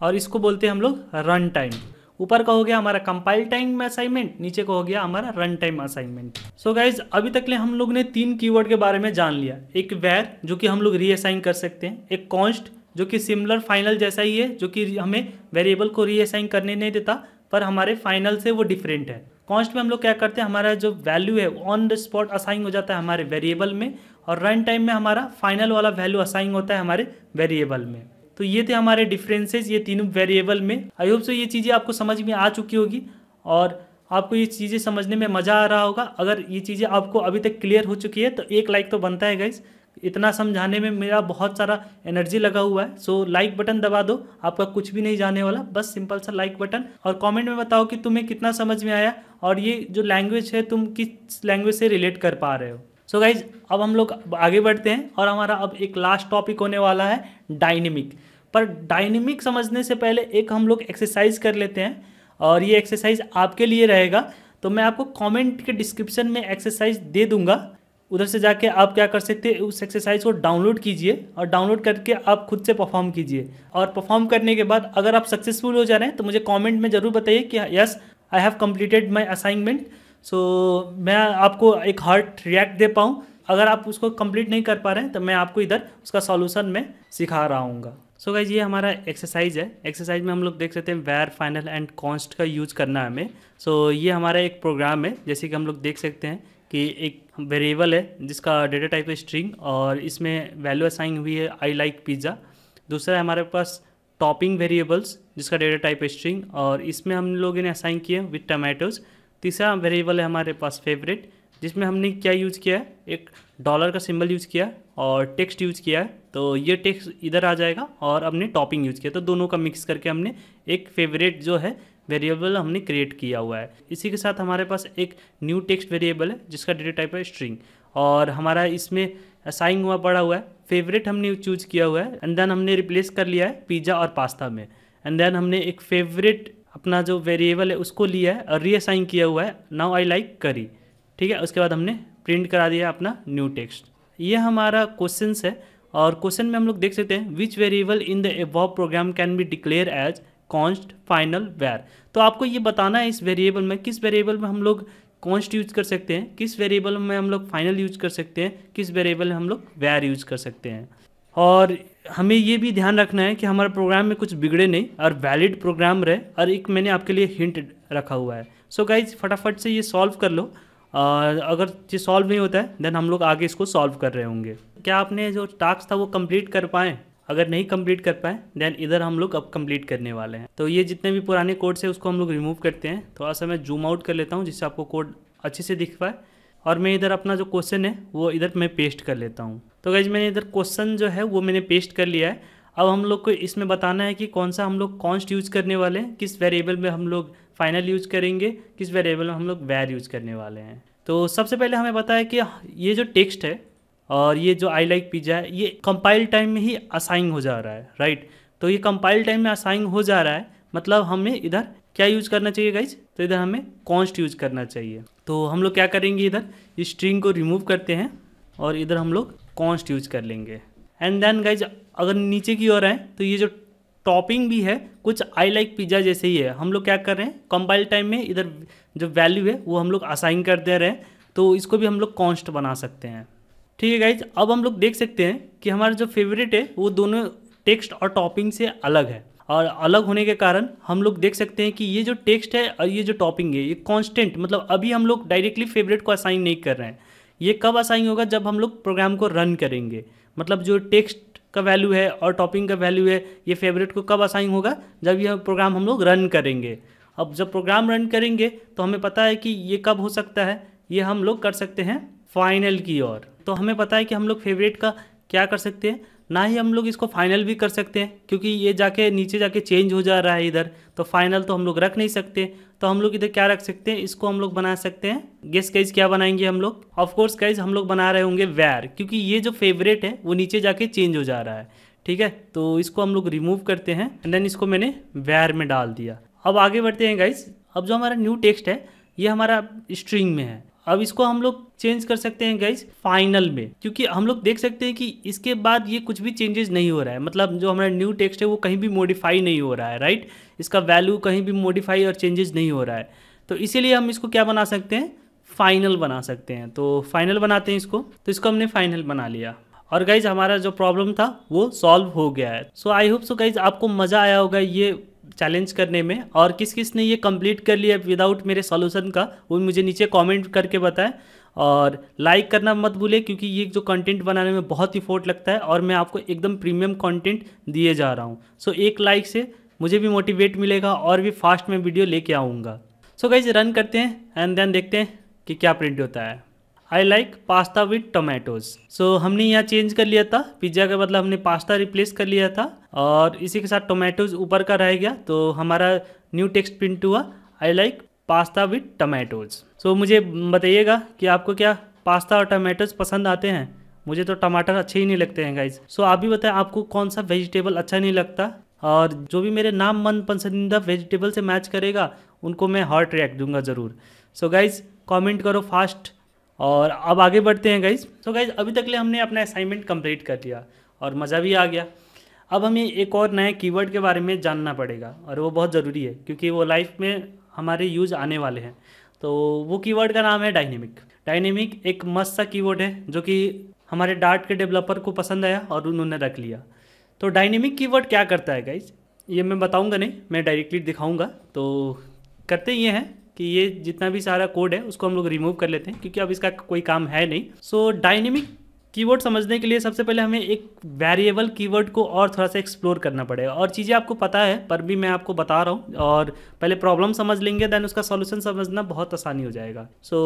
और इसको बोलते हैं हम लोग रन टाइम। ऊपर का हो गया हमारा कंपाइल टाइम में असाइनमेंट, नीचे का हो गया हमारा run time assignment. So guys अभी तक ले हम लोग ने 3 कीवर्ड के बारे में जान लिया। एक वेर जो कि हम लोग रीअसाइन कर सकते हैं, एक कॉन्स्ट जो कि सिमिलर फाइनल जैसा ही है, जो कि हमें वेरिएबल को रीअसाइन करने नहीं देता पर हमारे फाइनल से वो डिफरेंट है। कॉन्स्ट में हम लोग क्या करते हैं, हमारा जो वैल्यू है ऑन द स्पॉट असाइन हो जाता है हमारे वेरिएबल में, और रन टाइम में हमारा फाइनल वाला वैल्यू असाइन होता है हमारे वेरिएबल में। तो ये थे हमारे डिफरेंसेस ये तीनों वेरिएबल में। आई होप सो ये चीज़ें आपको समझ में आ चुकी होगी और आपको ये चीज़ें समझने में मज़ा आ रहा होगा। अगर ये चीज़ें आपको अभी तक क्लियर हो चुकी है तो एक लाइक तो बनता है गाइस। इतना समझाने में मेरा बहुत सारा एनर्जी लगा हुआ है। सो लाइक बटन दबा दो, आपका कुछ भी नहीं जाने वाला, बस सिंपल सा लाइक बटन। और कमेंट में बताओ कि तुम्हें कितना समझ में आया और ये जो लैंग्वेज है तुम किस लैंग्वेज से रिलेट कर पा रहे हो। सो गाइज अब हम लोग आगे बढ़ते हैं और हमारा अब एक लास्ट टॉपिक होने वाला है डायनेमिक। पर डायनेमिक समझने से पहले एक हम लोग एक्सरसाइज कर लेते हैं, और ये एक्सरसाइज आपके लिए रहेगा। तो मैं आपको कमेंट के डिस्क्रिप्शन में एक्सरसाइज दे दूंगा, उधर से जाके आप क्या कर सकते हैं, उस एक्सरसाइज को डाउनलोड कीजिए और डाउनलोड करके आप खुद से परफॉर्म कीजिए। और परफॉर्म करने के बाद अगर आप सक्सेसफुल हो जा रहे हैं तो मुझे कमेंट में ज़रूर बताइए कि yes I have completed my assignment. So मैं आपको एक हार्ट रिएक्ट दे पाऊँ। अगर आप उसको कंप्लीट नहीं कर पा रहे हैं तो मैं आपको इधर उसका सॉल्यूशन में सिखा रहा हूँ। सो गाइज ये हमारा एक्सरसाइज है। एक्सरसाइज में हम लोग देख सकते हैं वेर, फाइनल एंड कॉन्स्ट का यूज़ करना है हमें। सो ये हमारा एक प्रोग्राम है, जैसे कि हम लोग देख सकते हैं कि एक वेरिएबल है जिसका डेटा टाइप है स्ट्रिंग, और इसमें वैल्यू असाइन हुई है आई लाइक पिज़्ज़ा। दूसरा है हमारे पास टॉपिंग वेरिएबल्स जिसका डेटा टाइप है स्ट्रिंग, और इसमें हम लोगों ने असाइन किया है विद टमाटोज। तीसरा वेरिएबल है हमारे पास फेवरेट, जिसमें हमने क्या यूज़ किया है, एक डॉलर का सिंबल यूज़ किया और टेक्स्ट यूज़ किया है। तो ये टेक्स्ट इधर आ जाएगा, और हमने टॉपिंग यूज़ किया, तो दोनों का मिक्स करके हमने एक फेवरेट जो है वेरिएबल हमने क्रिएट किया हुआ है। इसी के साथ हमारे पास एक न्यू टेक्स्ट वेरिएबल है जिसका डेटा टाइप है स्ट्रिंग, और हमारा इसमें असाइन हुआ पड़ा हुआ है फेवरेट हमने चूज़ किया हुआ है, एंड देन हमने रिप्लेस कर लिया है पिज़्ज़ा और पास्ता में। एंड देन हमने एक फेवरेट अपना जो वेरिएबल है उसको लिया है और रीअसाइन किया हुआ है नाउ आई लाइक करी। ठीक है, उसके बाद हमने प्रिंट करा दिया अपना न्यू टेक्स्ट। ये हमारा क्वेश्चंस है, और क्वेश्चन में हम लोग देख सकते हैं which variable in the above program can be declared as const final var. तो आपको ये बताना है इस वेरिएबल में, किस वेरिएबल में हम लोग कॉन्स्ट यूज कर सकते हैं, किस वेरिएबल में हम लोग फाइनल यूज कर सकते हैं, किस वेरिएबल में हम लोग वेर यूज कर सकते हैं। और हमें ये भी ध्यान रखना है कि हमारे प्रोग्राम में कुछ बिगड़े नहीं और वैलिड प्रोग्राम रहे। और एक मैंने आपके लिए हिंट रखा हुआ है। सो गाइज फटाफट से ये सॉल्व कर लो, और अगर ये सॉल्व नहीं होता है देन हम लोग आगे इसको सॉल्व कर रहे होंगे। क्या आपने जो टास्क था वो कंप्लीट कर पाए? अगर नहीं कंप्लीट कर पाए देन इधर हम लोग अब कंप्लीट करने वाले हैं। तो ये जितने भी पुराने कोड से उसको हम लोग रिमूव करते हैं। थोड़ा सा मैं जूम आउट कर लेता हूँ जिससे आपको कोड अच्छे से दिख पाए, और मैं इधर अपना जो क्वेश्चन है वो इधर मैं पेस्ट कर लेता हूँ। तो गाइज मैंने इधर क्वेश्चन जो है वो मैंने पेस्ट कर लिया है। अब हम लोग को इसमें बताना है कि कौन सा हम लोग कॉन्स्ट यूज़ करने वाले हैं, किस वेरिएबल में हम लोग फाइनल यूज़ करेंगे, किस वेरिएबल में हम लोग वेर यूज़ करने वाले हैं। तो सबसे पहले हमें पता है कि ये जो टेक्स्ट है और ये जो आई लाइक पिज़्ज़ा है ये कंपाइल टाइम में ही असाइन हो जा रहा है, राइट। तो ये कंपाइल टाइम में असाइन हो जा रहा है, मतलब हमें इधर क्या यूज़ करना चाहिए गाइज? तो इधर हमें कॉन्स्ट यूज़ करना चाहिए। तो हम लोग क्या करेंगे, इधर इस स्ट्रिंग को रिमूव करते हैं और इधर हम लोग कॉन्स्ट यूज़ कर लेंगे। एंड देन गाइज अगर नीचे की ओर आए तो ये जो टॉपिंग भी है कुछ आई लाइक पिज़्ज़ा जैसे ही है। हम लोग क्या कर रहे हैं, कंपाइल टाइम में इधर जो वैल्यू है वो हम लोग असाइन कर दे रहे हैं, तो इसको भी हम लोग कॉन्स्ट बना सकते हैं। ठीक है गाइज, अब हम लोग देख सकते हैं कि हमारा जो फेवरेट है वो दोनों टेक्स्ट और टॉपिंग से अलग है, और अलग होने के कारण हम लोग देख सकते हैं कि ये जो टेक्स्ट है और ये जो टॉपिंग है ये कांस्टेंट, मतलब अभी हम लोग डायरेक्टली फेवरेट को असाइन नहीं कर रहे हैं। ये कब असाइन होगा, जब हम लोग प्रोग्राम को रन करेंगे। मतलब जो टेक्स्ट का वैल्यू है और टॉपिंग का वैल्यू है ये फेवरेट को कब असाइन होगा, जब यह प्रोग्राम हम लोग रन करेंगे। अब जब प्रोग्राम रन करेंगे तो हमें पता है कि ये कब हो सकता है, ये हम लोग कर सकते हैं फाइनल की ओर। तो हमें पता है कि हम लोग फेवरेट का क्या कर सकते हैं, ना ही हम लोग इसको फाइनल भी कर सकते हैं, क्योंकि ये जाके नीचे जाके चेंज हो जा रहा है इधर, तो फाइनल तो हम लोग रख नहीं सकते। तो हम लोग इधर क्या रख सकते हैं, इसको हम लोग बना सकते हैं, गेस गाइज क्या बनाएंगे हम लोग। ऑफ कोर्स गाइज हम लोग बना रहे होंगे वेयर, क्योंकि ये जो फेवरेट है वो नीचे जाके चेंज हो जा रहा है। ठीक है, तो इसको हम लोग रिमूव करते हैं एंड देन इसको मैंने वेयर में डाल दिया। अब आगे बढ़ते हैं गाइज। अब जो हमारा न्यू टेक्स्ट है ये हमारा स्ट्रिंग में है। अब इसको हम लोग चेंज कर सकते हैं गाइज फाइनल में, क्योंकि हम लोग देख सकते हैं कि इसके बाद ये कुछ भी चेंजेस नहीं हो रहा है, मतलब जो हमारा न्यू टेक्स्ट है वो कहीं भी मॉडिफाई नहीं हो रहा है, राइट। इसका वैल्यू कहीं भी मॉडिफाई और चेंजेस नहीं हो रहा है, तो इसीलिए हम इसको क्या बना सकते हैं, फाइनल बना सकते हैं। तो फाइनल बनाते हैं इसको, तो इसको हमने फाइनल बना लिया और गाइज हमारा जो प्रॉब्लम था वो सॉल्व हो गया है। सो आई होप सो गाइज आपको मज़ा आया होगा ये चैलेंज करने में, और किस किस ने ये कंप्लीट कर लिया विदाउट मेरे सॉल्यूशन का वो मुझे नीचे कमेंट करके बताएं। और लाइक करना मत भूले, क्योंकि ये जो कंटेंट बनाने में बहुत इफोर्ट लगता है और मैं आपको एकदम प्रीमियम कंटेंट दिए जा रहा हूँ। सो एक लाइक से मुझे भी मोटिवेट मिलेगा और भी फास्ट में वीडियो लेके आऊँगा। सो गाइज रन करते हैं एंड देन देखते हैं कि क्या प्रिंट होता है। I like pasta with tomatoes. So हमने यहाँ चेंज कर लिया था, पिज्ज़ा के बदला हमने पास्ता रिप्लेस कर लिया था और इसी के साथ टोमेटोज ऊपर का रह गया, तो हमारा न्यू टेक्स्ट प्रिंट हुआ, I like pasta with tomatoes. So मुझे बताइएगा कि आपको क्या पास्ता और टोमेटोज पसंद आते हैं। मुझे तो टमाटर अच्छे ही नहीं लगते हैं गाइज। सो आप भी बताएं आपको कौन सा वेजिटेबल अच्छा नहीं लगता, और जो भी मेरे नाम मन पसंदीदा वेजिटेबल से मैच करेगा उनको मैं हार्ट रिएक्ट दूंगा ज़रूर। सो गाइज कमेंट करो फास्ट। और अब आगे बढ़ते हैं गाइज। सो गाइज अभी तक ले हमने अपना असाइनमेंट कंप्लीट कर लिया और मज़ा भी आ गया। अब हमें एक और नए कीवर्ड के बारे में जानना पड़ेगा और वो बहुत ज़रूरी है, क्योंकि वो लाइफ में हमारे यूज़ आने वाले हैं। तो वो कीवर्ड का नाम है डायनेमिक। डायनेमिक एक मस्त सा कीवर्ड है जो कि हमारे डार्ट के डेवलपर को पसंद आया और उन्होंने रख लिया। तो डायनेमिक कीवर्ड क्या करता है गाइज, ये मैं बताऊँगा नहीं, मैं डायरेक्टली दिखाऊँगा। तो करते ये हैं कि ये जितना भी सारा कोड है उसको हम लोग रिमूव कर लेते हैं, क्योंकि अब इसका कोई काम है नहीं। सो डायनेमिक कीवर्ड समझने के लिए सबसे पहले हमें एक वेरिएबल कीवर्ड को और थोड़ा सा एक्सप्लोर करना पड़ेगा, और चीज़ें आपको पता है पर भी मैं आपको बता रहा हूँ। और पहले प्रॉब्लम समझ लेंगे देन उसका सॉल्यूशन समझना बहुत आसानी हो जाएगा। सो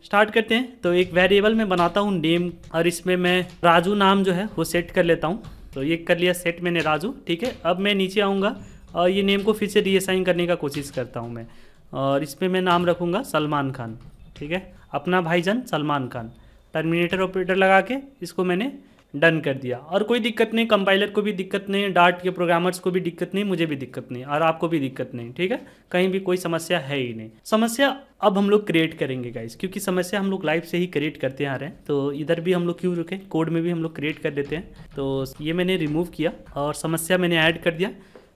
स्टार्ट करते हैं। तो एक वेरिएबल में बनाता हूँ नेम, और इसमें मैं राजू नाम जो है वो सेट कर लेता हूँ। तो ये कर लिया सेट मैंने राजू, ठीक है। अब मैं नीचे आऊँगा और ये नेम को फिर से रीअसाइन करने का कोशिश करता हूँ मैं, और इसमें मैं नाम रखूँगा सलमान खान, ठीक है। अपना भाईजान सलमान खान। टर्मिनेटर ऑपरेटर लगा के इसको मैंने डन कर दिया, और कोई दिक्कत नहीं, कंपाइलर को भी दिक्कत नहीं, डार्ट के प्रोग्रामर्स को भी दिक्कत नहीं, मुझे भी दिक्कत नहीं, और आपको भी दिक्कत नहीं, ठीक है। कहीं भी कोई समस्या है ही नहीं। समस्या अब हम लोग क्रिएट करेंगे गाइस, क्योंकि समस्या हम लोग लाइव से ही क्रिएट करते आ रहे हैं। तो इधर भी हम लोग क्यों रुके, कोड में भी हम लोग क्रिएट कर देते हैं। तो ये मैंने रिमूव किया और समस्या मैंने ऐड कर दिया।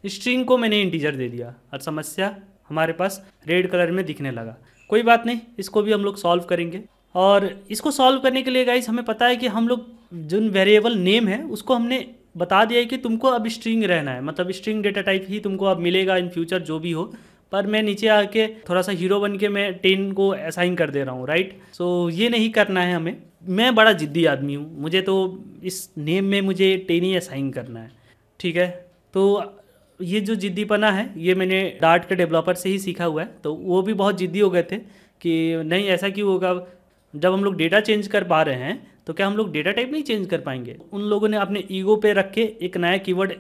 स्ट्रिंग को मैंने इंटीजर दे दिया और समस्या हमारे पास रेड कलर में दिखने लगा। कोई बात नहीं, इसको भी हम लोग सॉल्व करेंगे। और इसको सॉल्व करने के लिए गाइस हमें पता है कि हम लोग जो वेरिएबल नेम है उसको हमने बता दिया है कि तुमको अब स्ट्रिंग रहना है, मतलब स्ट्रिंग डेटा टाइप ही तुमको अब मिलेगा इन फ्यूचर जो भी हो। पर मैं नीचे आके थोड़ा सा हीरो बन के मैं 10 को असाइन कर दे रहा हूँ, राइट। सो ये नहीं करना है हमें। मैं बड़ा जिद्दी आदमी हूँ, मुझे तो इस नेम में मुझे 10 ही असाइन करना है, ठीक है। तो ये जो जिद्दीपना है ये मैंने डार्ट के डेवलपर से ही सीखा हुआ है। तो वो भी बहुत जिद्दी हो गए थे कि नहीं ऐसा क्यों होगा, जब हम लोग डेटा चेंज कर पा रहे हैं तो क्या हम लोग डेटा टाइप नहीं चेंज कर पाएंगे। उन लोगों ने अपने ईगो पे रख के एक नया कीवर्ड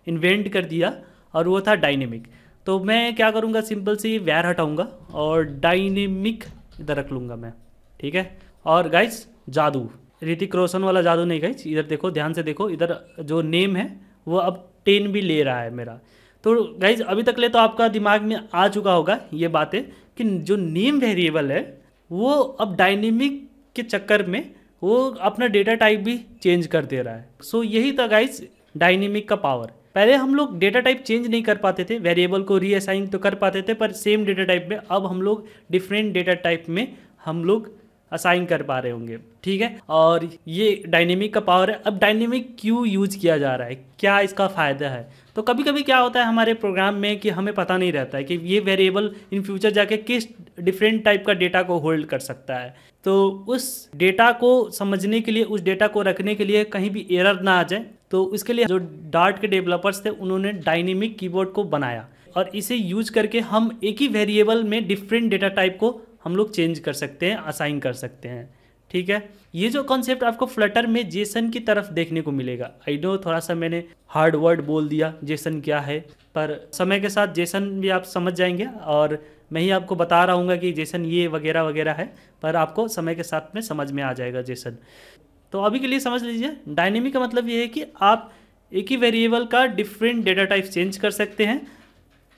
इन्वेंट कर दिया और वो था डायनेमिक। तो मैं क्या करूँगा, सिंपल सी वेयर हटाऊँगा और डायनेमिक इधर रख लूँगा मैं, ठीक है। और गाइस जादू, ऋतिक रोशन वाला जादू नहीं गाइस, इधर देखो, ध्यान से देखो, इधर जो नेम है वो अब 10 भी ले रहा है मेरा। तो गाइज अभी तक ले तो आपका दिमाग में आ चुका होगा ये बातें कि जो नेम वेरिएबल है वो अब डायनेमिक के चक्कर में वो अपना डेटा टाइप भी चेंज कर दे रहा है। सो यही था गाइज डायनेमिक का पावर। पहले हम लोग डेटा टाइप चेंज नहीं कर पाते थे, वेरिएबल को रीअसाइन तो कर पाते थे पर सेम डेटा टाइप में, अब हम लोग डिफरेंट डेटा टाइप में हम लोग असाइन कर पा रहे होंगे, ठीक है। और ये डायनेमिक का पावर है। अब डायनेमिक क्यों यूज किया जा रहा है, क्या इसका फ़ायदा है। तो कभी कभी क्या होता है हमारे प्रोग्राम में कि हमें पता नहीं रहता है कि ये वेरिएबल इन फ्यूचर जाके किस डिफरेंट टाइप का डेटा को होल्ड कर सकता है। तो उस डेटा को समझने के लिए, उस डेटा को रखने के लिए कहीं भी एरर ना आ जाए, तो इसके लिए जो डार्ट के डेवलपर्स थे उन्होंने डायनेमिक कीवर्ड को बनाया, और इसे यूज करके हम एक ही वेरिएबल में डिफरेंट डेटा टाइप को हम लोग चेंज कर सकते हैं, असाइन कर सकते हैं, ठीक ठीक है। ये जो कॉन्सेप्ट आपको फ्लटर में जेसन की तरफ देखने को मिलेगा। आई नो थोड़ा सा मैंने हार्ड वर्ड बोल दिया जेसन क्या है, पर समय के साथ जेसन भी आप समझ जाएंगे और मैं ही आपको बता रहा हूँ कि जेसन ये वगैरह वगैरह है, पर आपको समय के साथ में समझ में आ जाएगा जेसन। तो अभी के लिए समझ लीजिए डायनेमिक का मतलब ये है कि आप एक ही वेरिएबल का डिफरेंट डेटा टाइप चेंज कर सकते हैं।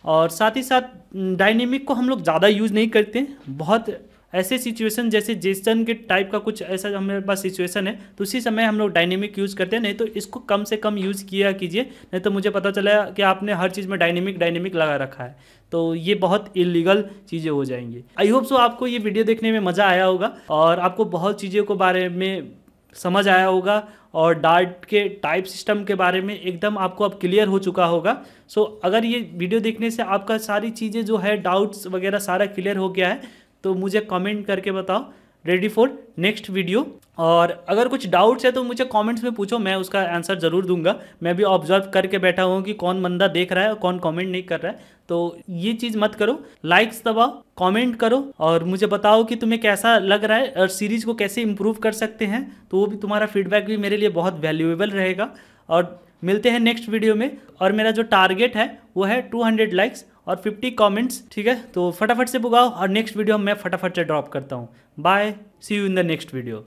और साथ ही साथ डायनेमिक को हम लोग ज़्यादा यूज़ नहीं करते। बहुत ऐसे सिचुएशन जैसे जेसन के टाइप का कुछ ऐसा हमारे पास सिचुएशन है तो उसी समय हम लोग डायनेमिक यूज़ करते हैं, नहीं तो इसको कम से कम यूज़ किया कीजिए, नहीं तो मुझे पता चला कि आपने हर चीज़ में डायनेमिक डायनेमिक लगा रखा है तो ये बहुत इलीगल चीज़ें हो जाएंगी। आई होप सो आपको ये वीडियो देखने में मज़ा आया होगा और आपको बहुत चीज़ों के बारे में समझ आया होगा और डार्ट के टाइप सिस्टम के बारे में एकदम आपको अब क्लियर हो चुका होगा। सो अगर ये वीडियो देखने से आपका सारी चीज़ें जो है डाउट्स वगैरह सारा क्लियर हो गया है तो मुझे कमेंट करके बताओ, रेडी फॉर नेक्स्ट वीडियो। और अगर कुछ डाउट्स है तो मुझे कमेंट्स में पूछो, मैं उसका आंसर ज़रूर दूंगा। मैं भी ऑब्जर्व करके बैठा हूँ कि कौन बंदा देख रहा है और कौन कमेंट नहीं कर रहा है, तो ये चीज़ मत करो। लाइक्स दबाओ, कमेंट करो और मुझे बताओ कि तुम्हें कैसा लग रहा है और सीरीज़ को कैसे इम्प्रूव कर सकते हैं, तो वो भी तुम्हारा फीडबैक भी मेरे लिए बहुत वैल्यूएबल रहेगा। और मिलते हैं नेक्स्ट वीडियो में। और मेरा जो टारगेट है वो है 200 लाइक्स और 50 कमेंट्स, ठीक है। तो फटाफट से बुगाओ और नेक्स्ट वीडियो मैं फटाफट से ड्रॉप करता हूँ। Bye, see you in the next video.